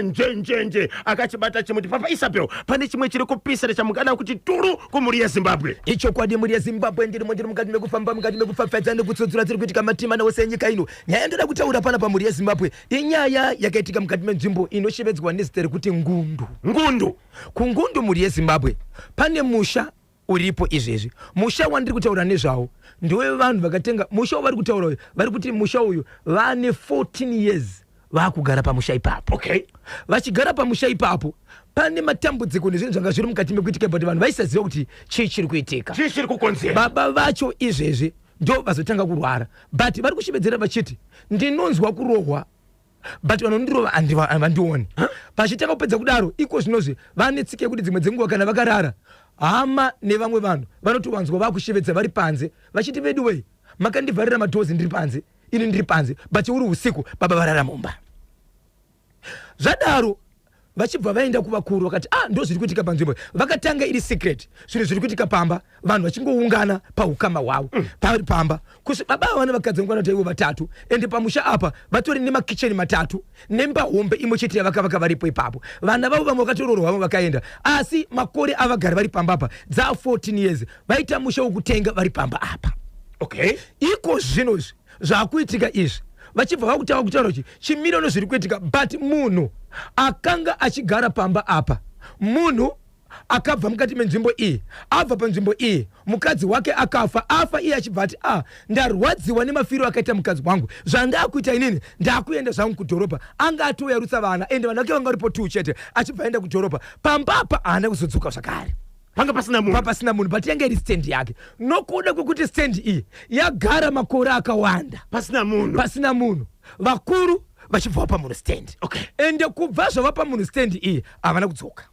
nje akachibata chimuti papa Isabel pane chimwe chiri kupisa chamukana kuti turu kumuri yeZimbabwe. Icho kwadi muri yeZimbabwe ndiri mukati mekufamba mukati mekufafadza nekutsodzura tiri kuitika matima nawo senyika ino. Nyaya ndada kutaura pana pamuri yeZimbabwe inyaya yakaitika mukati menzvimbo inoshevedzwa nezita rekuti Ngundu. Kungundu muri yeZimbabwe pane musha uripo izvezvi. Musha wandiri kutaura nezvawo ndiwe vanhu vakatenga musha vari kutaura vari kuti musha uyu vane 14 years vakugara pamusha ipapo. Okay. Vachigara pamusha ipapo pane matambudziko nezvinhu zvanga zviri mukati mekuitika but vanhu vaisaziva kuti chii chiri kuitika. Chii chiri kukonzera. Baba vacho izvezvi ndo vazotanga kurwara but vari kushevedzera vachiti ndinonzwa kurohwa but vanondirova havandioni. Pachitanga kupedza kudaro iko zvinozvi vane tsika yekuti dzimwe dzenguva kana vakarara hama nevamwe vanhu vanotovanzwa vakushevedza vari panze vachiti vedu wei makandivharira madhozi ndiri panze ini ndiri panze but uri usiku baba varara mumba. Zvadaro vachibva vaenda kuvakuru vakati ndo zviri kuitika panzvimbo. Vakatanga iri secret zvinhu zviri kuitika pamba vanhu vachingoungana paukama hwavo pari pamba kusi baba vana vakadzi ngwana taivo vatatu ende pamusha apa vatori nemakicheni matatu nemba hombe imwe chete yavakavaka varipo ipapo. Vana vavo vamwe vakatororwa vamwe vakaenda asi makore avagara vari pamba apa dza 14 years vaita musha wokutenga vari pamba apa. Okay. Iko zvinozvi zvakuitika izvi vachibva vakutaura kutaura kuti chimiro zviri kuitika but munhu akanga achigara pamba apa munhu akabva mukati menzvimbo iyi abva panzvimbo iyi mukadzi wake akafa afa iye achibva ati ndarwadziwa nemafiro akaita mukadzi wangu zvandakuita inini ndakuenda zvangu kudhorobha anga atoyarutsa vana ende vana vake vanga varipo 2 chete achibva aenda kudhorobha pamba apa haana kuzodzoka zvakare. Panga pasina munhu but yanga iri stand yake nokuda kwekuti stand iyi yagara makore akawanda pasina munhu vakuru vachibva vapa munhu stand. Okay. Ende kubva zvavapa munhu stand iyi havana kudzoka.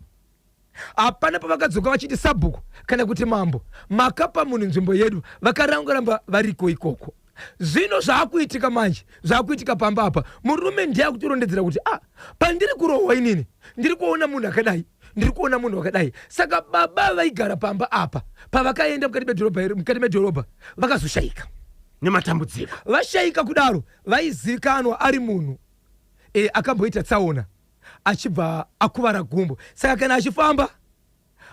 Hapana pavakadzoka vachiti sabhuku kana kuti mambo makapa munhu nzvimbo yedu vakaramba variko ikoko. Zvino zvaakuitika manje zvaakuitika pamba apa murume ndiye akutirondedzera kuti pandiri kurohwa inini ndiri kuona munhu akadai ndiri kuona munhu wakadai. Saka baba vaigara pamba apa pavakaenda mukati medhorobha vakazoshayika nematambudziko. Vashayika kudaro vaizivikanwa ari munhu akamboita tsaona achibva akuvara gumbo. Saka kana achifamba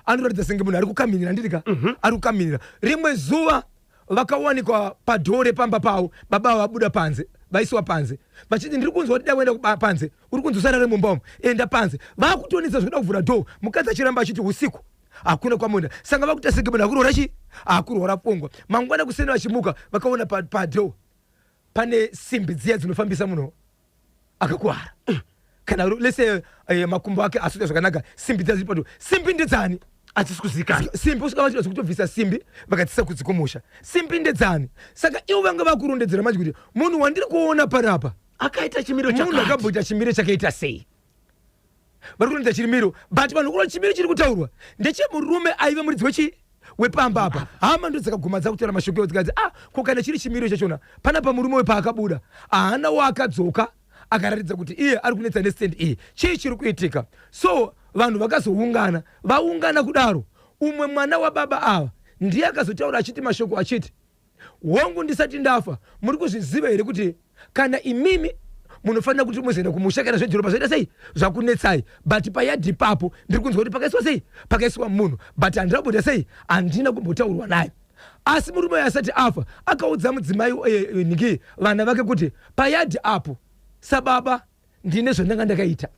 anoratidza senge munhu ari kukaminira ndirika ari kukaminira. Rimwe zuva vakawanikwa padhore pamba pavo baba vabuda panze vaisiwa panze vachiti ndiri kunzwa kuti daenda panze uri kunzosarare mumba umu enda panze vakutonisa zvekuda kuvhura dhoo mukadzi achiramba achiti usiku hakuna kwamunda. Saka vakuita senge munhu akurohora akurohora pfungwa. Mangwana kuseni vachimuka vakaona padhoo pane simbi dziya dzinofambisa munhu akakuwara kana lese makumbo ake asita zvakanaka simbi dziya dziri padhoo. Simbi ndedzani hatisi kuzivikanwa. Simbi usika vachida zvekutobvisa simbi vakatisa kudzikomusha simbi ndedzani. Saka ivo vanga vakurondedzera manje kuti munhu wandiri kuona parapa akaita chimiro munhu akamboita chimiro chakaita sei. Vari kurondedza chimiro but vanhu kuona chimiro chiri kutaurwa ndechemurume aive muridzi wepamba apa. Hama ndo dzakagumadza kutaura mashoko ewo dzikati ko kana chiri chimiro chachona panapa murume wepaakabuda haana wakadzoka akaratidza kuti iye ari kunetsa nestand iyi chii chiri kuitika. So vanhu vakazoungana vaungana kudaro umwe mwana wababa ava ndiye akazotaura achiti mashoko achiti hongu ndisati ndafa muri kuzviziva here kuti kana imimi munofanira kuti muzoenda kumusha kana zvedhorobha zvaita sei zvakunetsai but payadhi papo ndiri kunzwa kuti pakaiswa sei pakaiswa munhu but handina kumbota sei handina kumbotaurwa naye. Asi murume asati afa akaudza mudzimai nhingi vana vake kuti payadhi apo sababa ndine zvandanga ndakaita.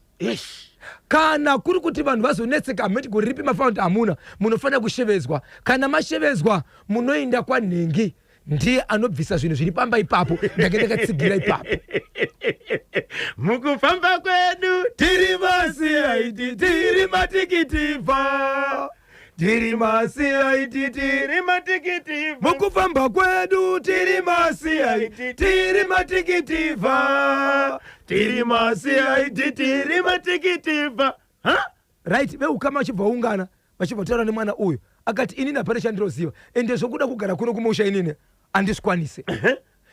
Kana kuri kuti vanhu vazonetseka hameti kuripi mafaundi hamuna munofanira kushevedzwa. Kana mashevezwa munoenda kwanhengi ndiye anobvisa zvinhu zviri pamba ipapo ndakatsigira ipapo. Mukufamba kwedu tiri masiaiti tiri matikitivha tiri masiaiti tiri matikitivha mukufamba kwedu tiri masiaiti tiri matikitivha tiri masiaiti tiri matikitivha. Right, veukama vachibva ungana vachibva taura nemwana uyu akati inini hapana chandiroziva ende zvokuda kugara kuno kumusha inini handizvikwanise.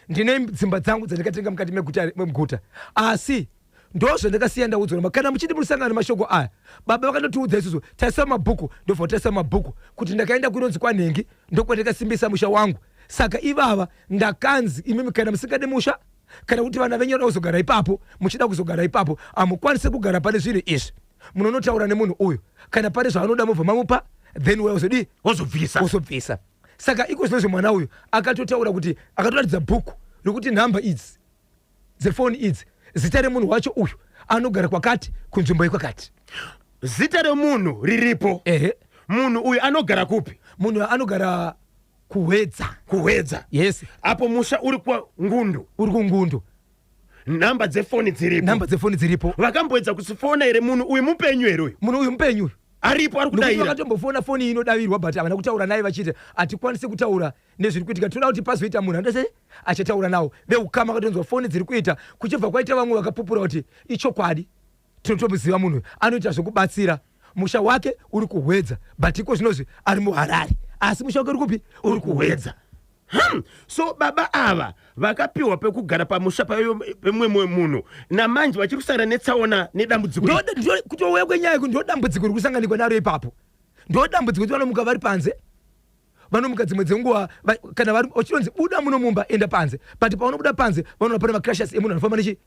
Ndine dzimba dzangu dzandakatenga mukati meguta asi ndo zvandakasiya ndaudzwa kana muchiti murisangana nemashoko aya baba vakandotiudza isusu taisa mabhuku ndobva taisa mabhuku kuti ndakaenda kunonzi kwanhengi ndokwandakasimbisa musha wangu. Saka ivava ndakanzi imimi kana musingade musha kana kuti vana venyu kuzogara ipapo muchida kuzogara ipapo amukwanise kugara pane zviri izvi munonotaura nemunhu uyu kana pane zvaanoda mubva mamupa then weuzodi wozobvisa saka iko zvinozvo mwana uyu akatotaura kuti akatoratidza bhuku rokuti nhamba idzi dzefoni idzi zita remunhu wacho uyu anogara kwakati kunzvimbo ikwakati zita remunhu riripo munhu uyu anogara kupi munhu anogara kuhwedza yes apo musha uri kungundu nhamba dzefoni dziripo vakamboedza kusifona here munhu uyu mupenyu here uyu munhu uyu mupenyu aripo ari kudayira vakatombofona foni inodavirwa but havana kutaura naye vachiti hatikwanisi kutaura nezviri kuitika toda kuti pazoita munhu andese achataura nawo veukama akatonzwa foni dziri kuita kuchibva kwaita vamwe vakapupura kuti ichokwadi tinotomuziva munhu anoita zvokubatsira musha wake uri kuhwedza but iko zvinozvi ari muharare asi musha wake uri kupi uri kuhwedza so baba ava vakapiwa pekugara pamusha pemwe munhu namanje vachiri kusangana netsaona nedambudziko kutouya kwenyaya yeko ndo dambudziko riri kusanganikwa naro ipapo ndo dambudziko kuti vanomuka vari panze vanomuka dzimwe dzenguva kana vari ochilonzi buda muno mumba enda panze but paunobuda panze vanoona pane macrashes emunhu anofamba nechi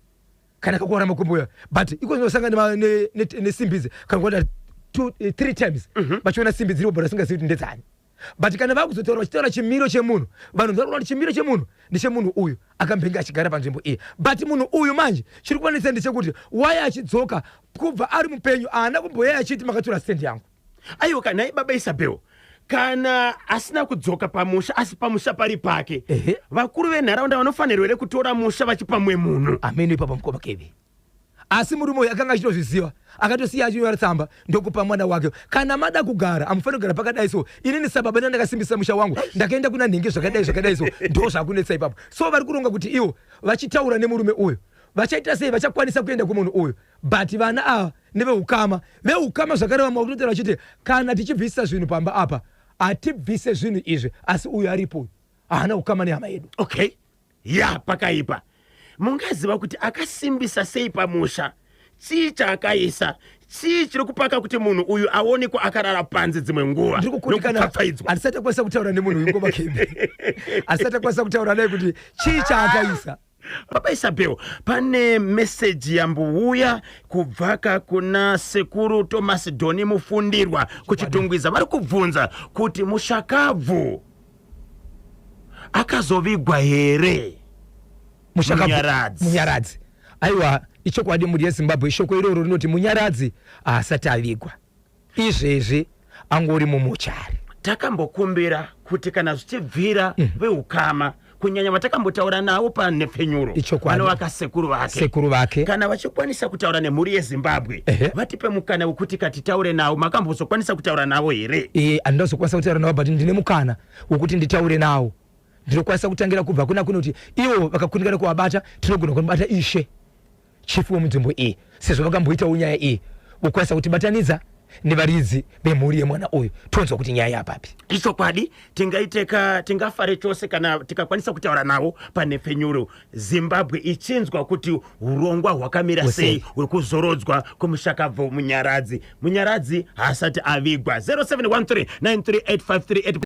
kana kakuwara makomboya but iko zvinosangana nesimbi idzi kana kuona 3 times vachiona simbi dziripo but asingazivi kuti ndedzani but kana vakuzotaura vachitaura chimiro chemunhu vanhu ndavakuona kuti chimiro chemunhu ndechemunhu uyu akambenga achigara panzvimbo iyi but munhu uyu manje chiri kufanisa ndechekuti waya achidzoka kubva ari mupenyu haana kumboyaya achiti makatora stendi yangu aiwa kana baba Isabel kana asina kudzoka pamusha asi pamusha pari pake vakuru venharaunda vanofanirwa here kutora musha vachipa mumwe munhu ameno ipapa mukoma keve asi murume uyu akanga achitozviziva akatosiya achinyora tsamba ndokupa mwana wake kana mada kugara amufanira kugara pakadai so inini sababa ndakasimbisa musha wangu ndakaenda kuna nhingi zvakadai so ndo zvakunetsa ipapo so vari kuronga kuti ivo vachitaura nemurume uyu vachaita sei vachakwanisa kuenda kumunhu uyu but vana ava neveukama zvakare vamwe vakutotera vachiti kana tichibvisa zvinhu pamba apa hatibvise zvinhu izvi asi uyu aripo haana ukama nehama yedu okay pakaipa mungaziva kuti akasimbisa sei pamusha chii chaakaisa chii chiri kupaka kuti munhu uyu aonekwa akarara panze dzimwe nguva nokupfapfaidzwa handisati akwanisa kutaura nemunhu uyu ngoma kembe handisati akwanisa kutaura naye kuti chii chaakaisa baba Isabel pane meseji yambouya kubvaka kuna sekuru Thomas Doni mufundirwa kuchitungwiza vari kubvunza kuti mushakabvu akazovigwa here munyaradzi aiwa ichokwadi muri yeZimbabwe ishoko iroro rinoti munyaradzi haasati avigwa izvezvi angori mumuchari takambokumbira kuti kana zvichibvira veukama kunyanya vatakambotaura navo panhepfenyuro vanovaka sekuru vake kana vachikwanisa kutaura nemhuri yeZimbabwe vatipe mukana wekuti katitaure navo makambozokwanisa kutaura navo here handinazokwanisa kutaura navo but ndine mukana wekuti nditaure navo ndinokwanisa kutangira kubva kuna kuti ivo vakakunikana kuvabata tinogona kunobata ishe chifu wemunzvimbo iyi sezvo vakamboitawo nyaya iyi vokwanisa kutibatanidza nevaridzi vemhuri yemwana uyu tonzwa kuti nyaya yapapi ichokwadi tingafare chose kana tikakwanisa kutaura navo panhepfenyuro Zimbabwe ichinzwa kuti urongwa hwakamira sei huri kuzorodzwa kumushakabvu munyaradzi haasati avigwa 0713 938 538